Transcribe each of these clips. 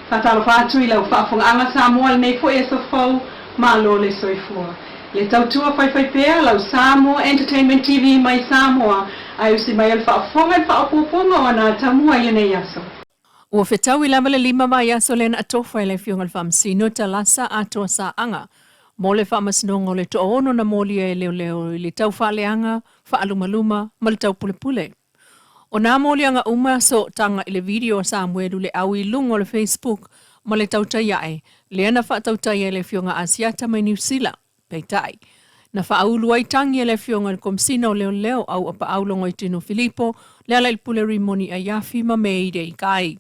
Fatalo fatu ila whaafonga Samoa nei fo e so fau malo le soifua. Le tautua fai pea lau Samoa Entertainment TV mai Samoa ai usi mai al whaafonga i whaapoponga o na Atamua i nei aso. Ua whetau I lama le 5 mai aso le na atofa I le fionga le whamsino ta lasa atoa sa anga. Mo le whamasinonga le toono na molia e leo I le tau whaaleanga, whaalumaluma, ma le tau pulepule. O nā molianga uma so tanga I le video Samuelu le au I lungo le Facebook ma le tautaiae, le ana whaatautai le fionga Asiata mai New Zealand, peitai. Na whaaulu ai tangi le fionga le komsina o leo au apa aulongo I tino Filipo, le ala il puleri moni a yafi ma meide I kai.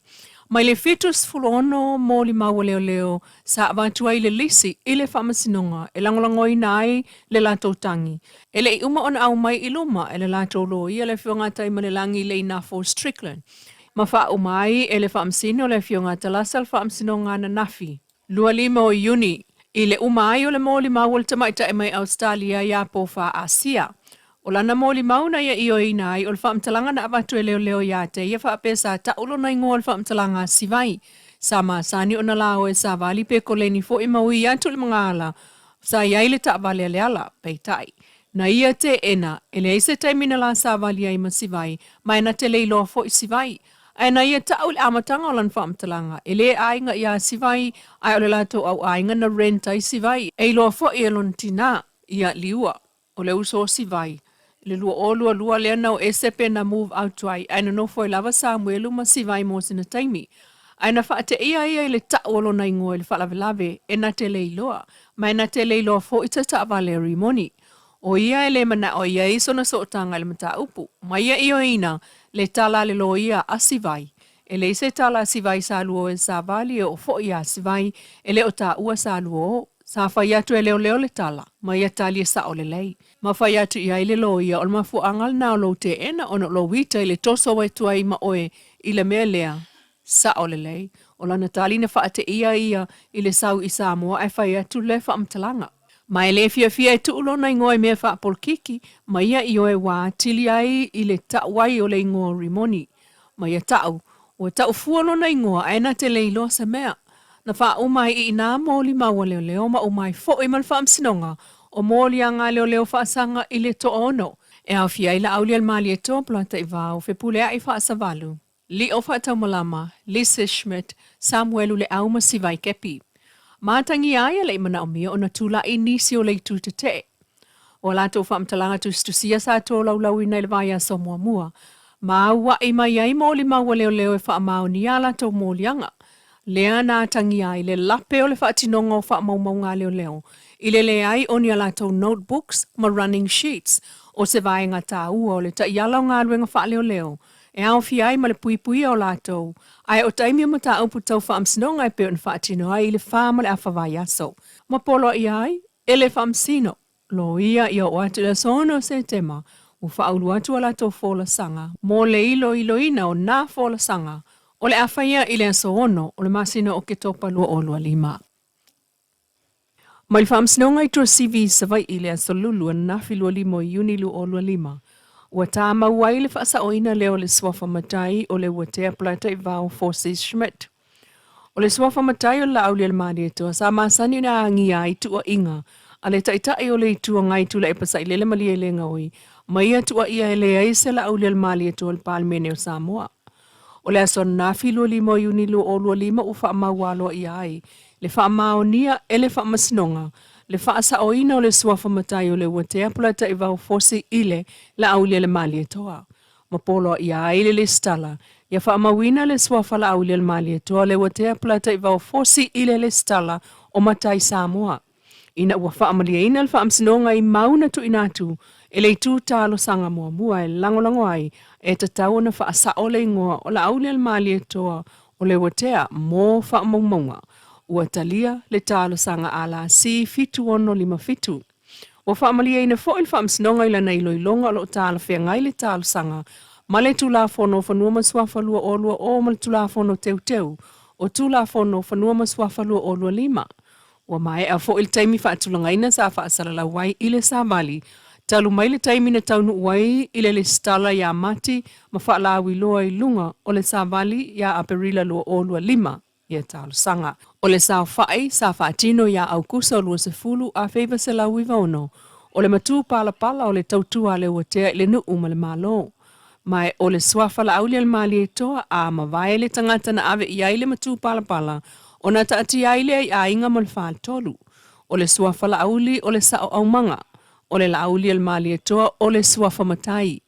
Mai le fetus fulono moli maua leo sa avantua I le lisi I le whamasinonga e langolango I nai le lato tangi. E le uma ona au mai I luma e le lato lo I le fionga tai ma le langi le ina for Strickland. Ma wha umai e le whaamsino le fionga talasa le whaamsinonga na nafi. Lua 5 o Iuni I le umai o le moli maua le tamaita e mai Australia ia po wha Asia. O lana moli mauna ia I o inai o le whaamtalanga na avatu e leo ia te ia whaapesa ta ulo na ingoa le whaamtalanga sivai. Sama sani o na lao e sa vali pe koleni fo I maui atu le mga ala. Sa iai le ta vale le ala, peitai. Na ia te ena, ele eise taimina la sa vali ai ma sivai, mai na te Leilua fo I sivai. Ai na ia ta ule amatanga o lan whaamtalanga. Ele ainga ia sivai, ai ole lato au ainga na renta I sivai. E loa fo I elon tina, ia liua, o le uso sivai. Le lua o lua lea nau e sepe na move out tuai, aina no foi lava Samuelu ma sivai mo sina taimi. Aina wha te ia le ta olo na ingoe le whalavelave e na te Leilua, ma na te Leilua fo I ta valeri moni. O ia le mana o ia iso na sootanga le mata upu, ma ia I o ina le tala le lo ia a sivai. E le se tala sivai sa luo e sa vali o fo ia sivai, e le o ta ua sa luo. Sa whaiatu e leo le tala, ma ia tali e sa o le lei. Ma whaiatu ia I le lo ia o le mafu angal na o lo te ena o no lo wita I le toso wai tuai ma oe I le mea lea sa o le lei. O lana tali na whaate ia I le sau I Samoa ai whaiatu le whaamtalanga. Ma e le fia e tuulo na ingoe mea whaapolkiki, ma ia I oe wā tili ai I le tauai o le ingoa rimoni. Ma ia tau, o tau fualo na ingoa aina te Leilua sa mea. Na wha umai I nā mōli maua leo ma umai fo I man whaamsinonga o mōli anga leo whaasanga I le to ono. E au fia I la auli al mali e tō plata I vāo fe pulea I whaasavalu. Li o whaatau malama, Lisa Schmidt, Samuelu le au masivai kepi. Mātangi aia le imana o mia o na tula I nisi o le tu te te. O lato whaamtalanga tusia sa tō laulau I le vai a Samoa mua. Ma ua I mai ai mōli maua leo e whaamao ni ala tō mōli anga. Lea nā tangi ai le lape o le whaatinonga o whaamaumau ngā leo. I le ai o ni ala tau notebooks ma running sheets o se vai ngā tā ua o le ta iala o ngā ruenga wha leo. E au fi ai ma le pui o lātou. Ai o taimi o mata upu tau whaamsinonga e peo na whaatino ai I le whaama le awhawai aso. Ma polo I ai, e le whaamsino. Lo ia I o atu le sono se tema. U whaulu atu ala tau whola sanga. Mo le ilo ina o nā whola sanga. O le awhaia I le aso o le masino o ke topa lua o lua 5. Ma le whaamsinonga I tua CV savai I le aso lulu na nafi lua 5 Iuni lua o lua 5. Ua tā mauai le whaasa oina leo le swafa matai o le watea plata I vāo Forces Schmidt. O le swafa matai o la au le maari etua sa masani na angia I tua inga a le taitai o le tua ngai tula e pasa I lele malia le ngaoi ma ia tua ia ele aise la au le maari etua le palmene o Samoa. O le aso nafi lua 5 Iuni lua o lua 5 u wha maualo I ai. Le wha maonia e le wha masinonga. Le wha asa oina o le suafa matai o le watea plata I vau fosi ile la aulia le mali e toa. Ma polo I ai le stala. Ia wha mawina le suafa la aulia le mali e toa le watea plata I vau fosi ile le stala o matai Samoa. Ina ua wha amalia ina le wha amsinonga I mauna tu inatu. E le tu talo sanga mua e langolango ai e tatau na wha asa o le ingoa o la aulia le mali e toa o le watea mō wha maumaunga. Ua talia le talo sanga ala si fitu ono 5 fitu. Ua whaamalia ina fo il whaamsinonga ila na iloilonga o lo tala whea ngai le talo sanga. Ma le tula fono whanua maswafa lua o ma le tula fono teu. O tula fono whanua maswafa lua o lua 5. Ua mai a fo il taimi whaatulanga ina sa whaasarala wai ile sa vali. Talu mai le taimi na taunu wai ile le stala ya mati ma whaalawi loa I lunga o le sa vali ya aperila lua o lua 5. ia talusanga. O le sao fai, sa faatino ia au kusa o lua se fulu a feiva se lau iwa ono. O le matu pala pala o le tautua le watea le nuu ma le malo. Mai o le swafa la aulia le mali e toa a mawai le tangata na ave iai le matu pala pala o na taati aile a inga mo le whaal tolu. O le swafa la auli o le sao au manga. O le la aulia le mali e toa o le swafa matai.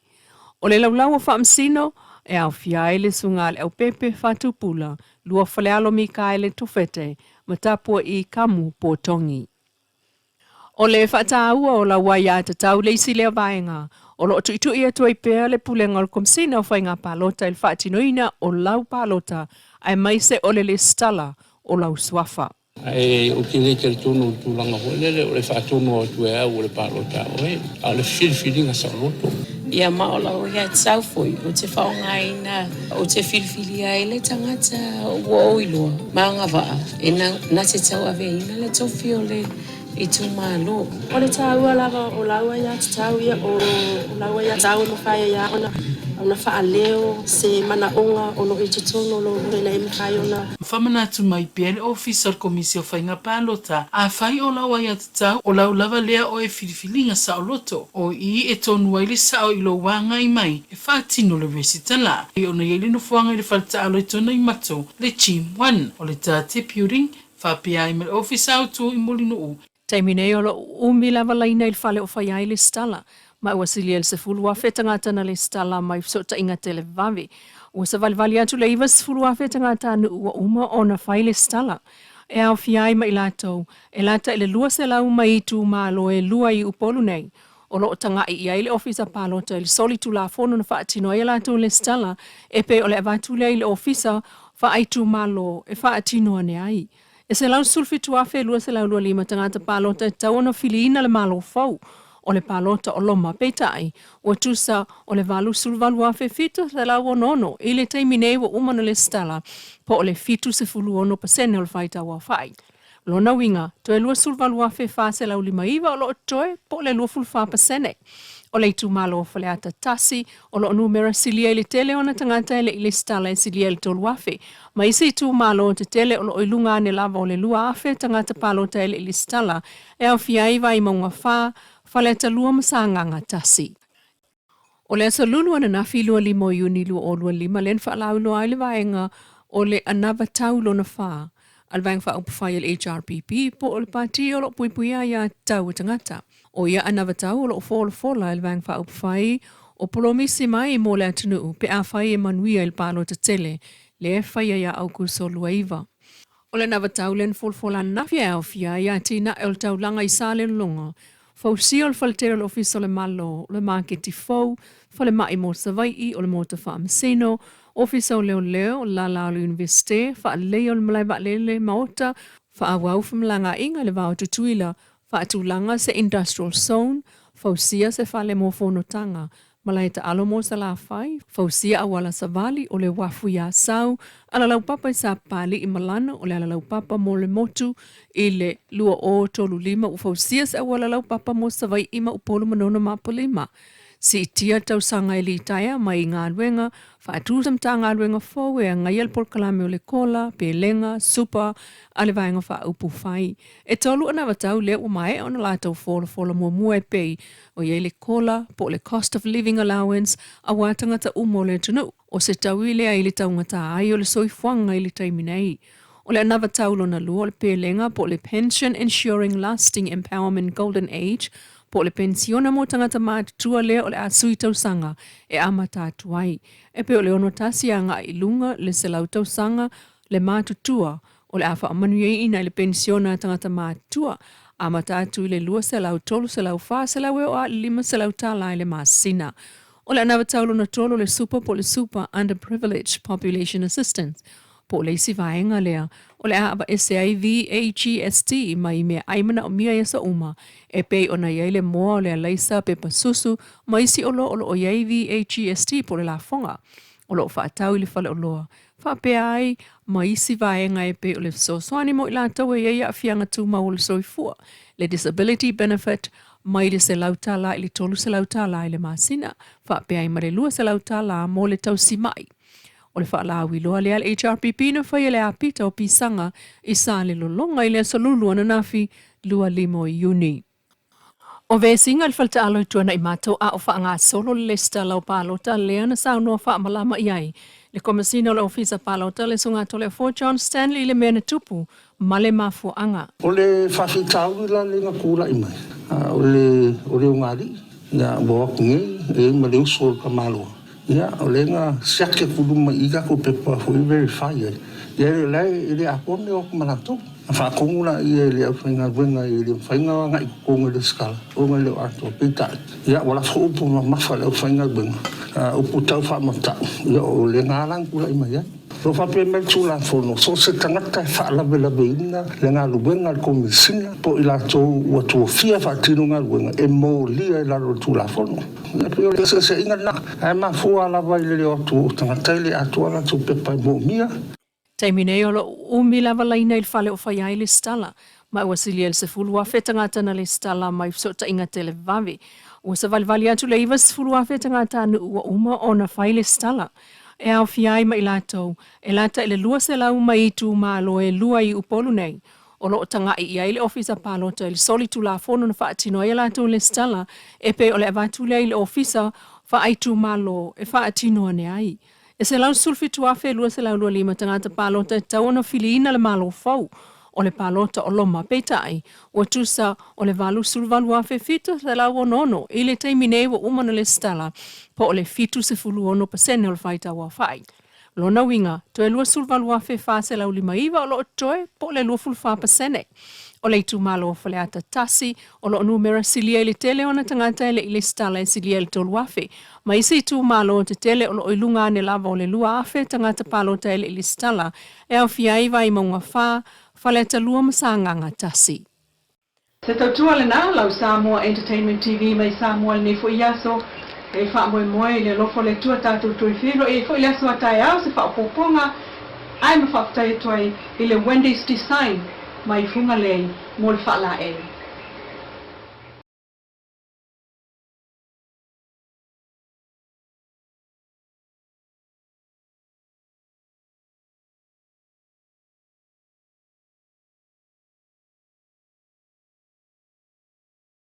O le laulau o whaamsino e au fiai le sunga le au pepe whatupula lua whalealo mi kai le tofete matapua i kamu po tongi. O le whataua o la waia te tau le isi lea vaenga. O lo tu itu ia tuai pēr le pulenga o komsina o whainga palota il whaatinoina o lau palota ai maise o le stala o lau swafa. Ai o ki le ke tonu tulanga ho le o le whaatono o tu e au o le palota o e a le whiwhiringa sa loto. Ia maola o ia tsau foi o te whaongaina o te whiwhiri ai le tangata ua oiloa maanga waa e na te tau aveina le tofi o le i tu malo. O le tāua lava o laua ia te tau ia o laua ia tau no whaia ia ona whaaleo se manaonga o no i te tono lo rena e mkai ona. Whamana atu mai pia le officer komisi o whainga pālota a whai o laua ia te tau o lau lava lea o e whiriwhilinga sa o loto o i e tonu ai le sao i lo wanga i mai e whaatino le resitala. I ona i le no whanga i le whalta alo i tona i mato le team 1 o le tā te piuring whapia i me le officer au tu i molino u. Taimine o lo umi lava laina il whale o whaiai le stala. Ma ua sili el se fulu a whetangata na le stala mai sota inga tele vavi. Ua sa valivali atu le iwa se fulu a whetangata anu ua uma o na whai le stala. E au fiai ma ilatou. E lata ele lua se lau mai itu ma lo e lua i upolu nei. O lo tanga i ai le ofisa palota il soli tu la fono na whaatino e latou le stala. E pe o le avatu le le ofisa whaaitu ma lo e whaatino ane ai. E se lau sulfitu a whe lua se lau lua lima tangata palota e tau ona filiina le malo fau. O le palota o loma peitai, o tusa o le valu sulvalu a whe fitu se lau onono, i le teimine wa umana le stala, po o le fitu se fulu ono pasene o le whaita wa whai. Lona winga, to e lua sulvalu a whe wha se lau lima iwa o lo toe, po o le lua fulfa pasene. O le itu malo o whale ata tasi, o lo numera silia le tele ona tangata ele i le stala e silia le tolu afe. Ma isi itu malo o te tele o lo ilunga ane lava o le lua afe tangata palota ele i le stala, e au fiaiva i maunga wha, whale ta lua masanganga tasi. O le asa lulu ana na filua lima o iuni lua o lua lima, len wha lau lua aile vaenga o le anava tau lona wha. Alvaeng wha upawhai el HRPP, po o le pati o lo puipuia ia tau tangata. O ia anava tau o lo fola alvaeng wha upawhai, o polomisi mai mo le atunu, pe a whai e manuia il palo te tele, le e whai ia au kuso lua iwa. O le anava tau len fola nafia au fia ia tina el tau langa i sale longa. Fau si o le faltera le ofisa le malo, le marketi fau, fale mai mo savai o le mota whaamsino, ofisa o leo la o le universite, fa leo le malai lele maota, fa awau famlanga inga le vau tutuila, fa atulanga se industrial zone, fau sia se fale mo fonotanga, malai ta alo mo sa la fai, fau sia awala savali o le wafu ya sau, ala lau papa i sa pali i malana o le ala lau papa mo le motu, i le lua o tolu lima, u fau sia se awala lau papa mo savai ima upolo manona mapulima. Si tia tau sanga e li taia mai ngā luenga, whaatūsam tā ngā luenga fōu e ngai al polkalame o le kola, pe lenga, supa, ale vaenga wha upu whai. E tolu ana watau lea o mai ona lātou fola mua e pei o ye le kola, po le cost of living allowance, a wātangata umo le tunu, o se tau i lea i le tau ngata ai o le soifuanga i le taiminei. O le anava tau lona lua o le pe lenga po le Pension Ensuring Lasting Empowerment Golden Age, po le pensiona mo tangata mātua lea o le asui tausanga e amata atuai. E pe o le ono tasianga i lunga le selau tausanga le mātutua o le awha amanuei ina le pensiona tangata mātua amata atu i le lua selau tolu selau wha selau e o a lima selau tālai le māsina. O le anawa taulo na tolo le super po le super underprivileged population assistance. Po le isi vaenga lea, o le aaba SAVHEST mai mea aimana o mia yasa uma, e pei ona iai le moa o le alaisa pe pasusu, ma isi o o iai VHEST po le la fonga, o lo whaatau i le whale o loa. Whapea ai, ma isi vaenga e pei o le sosoani mo i la tau e iai a fianga tūma o le soifua, le disability benefit, mai le se lautala i le tolu se lautala i le masina, whapea ai ma le lua se lautala mo le tau si mai. O O le whaalāwi loa lea le HRPP na whai le apita o pisanga I sa le lolonga I le salulu ana nafi 25 Iuni. O vesinga le falta alo tuana I mato a o whaanga solo le stala o palota lea na saunua wha malama iai. Le komisina o le ofisa palota le sunga to le Fort John Stanley le mea na tupu ma le mafuanga. O le whawhitau la le ngā kūra I mai. O le ungari, ia wawaku ngei, ma le uso ka malo. Ia, o le ngā siake kuruma iga ko pepa hui verify ai. Ia le lai, le apone o kumanato. Whakonguna I le au whainga wenga I le whainga wanga I konga le skala. O ngai leo ato peitai. Ia, wala whaupu ma mawha le au whainga wenga. Upu tau whamata. Ia, o le ngā rangkula I mai ai. So whape mai tūla whono. So se tangata whaalawe ina le ngā luenga le komisina. Po I la tō ua tō fia whaatino ngā luenga. E mō lia I la ro tūla whono. Ia pio le se inga na. Ai ma fua lawa I le leo tō tangata I le atua la tō pepa I mō mia. Taimine o lo umi lava laina I le whale o whaiai le stala. Ma ua silia le se fulua whetangata na le stala mai sota inga te le vavi. Ua sa valivali atu le iwa se fulua whetangata anu ua uma o na whai le stala. E au fiai ma I latou, e lata I le lua se lau mai tu ma lo e lua I upolu nei. O lo tanga I ai le ofisa palota I le soli tu la fono na whaatino e latou le stala, e pe o le avatu le le ofisa whaaitu ma lo e whaatino ane ai. E se lau sulfi tuafe lua se lau lua lima tangata palota e tau ona filiina le malo fau. O le palota o loma peitai, ua tusa o le valu sulvalu afe fitu se lau onono, I le taimine wa umana le stala, po o le fitu se fulu ono pasene o le whaita wa whai. Lona winga, to e lua sulvalu afe fa se lau lima iwa o lo toe, po le lua fulfa pasene. O le itu malo o whale ata tasi, o lo numera silia I le tele ona tangata ele I le stala e silia le tolu afe. Ma isi itu malo o te tele o lo ilunga ane lava o le lua afe tangata palota ele I le stala, e au fiaiva I maunga wha, whale ata lua masanganga tasi. Se tautua le nā, lau Samoa Entertainment TV mai Samoa le nefo iaso, e wha moe moe le lofo le tua tātou tui whiro, e fo iaso atai au se wha poponga, ai ma whaftai tuai I le Wendy's Design, mai funga lei, mo le wha la e.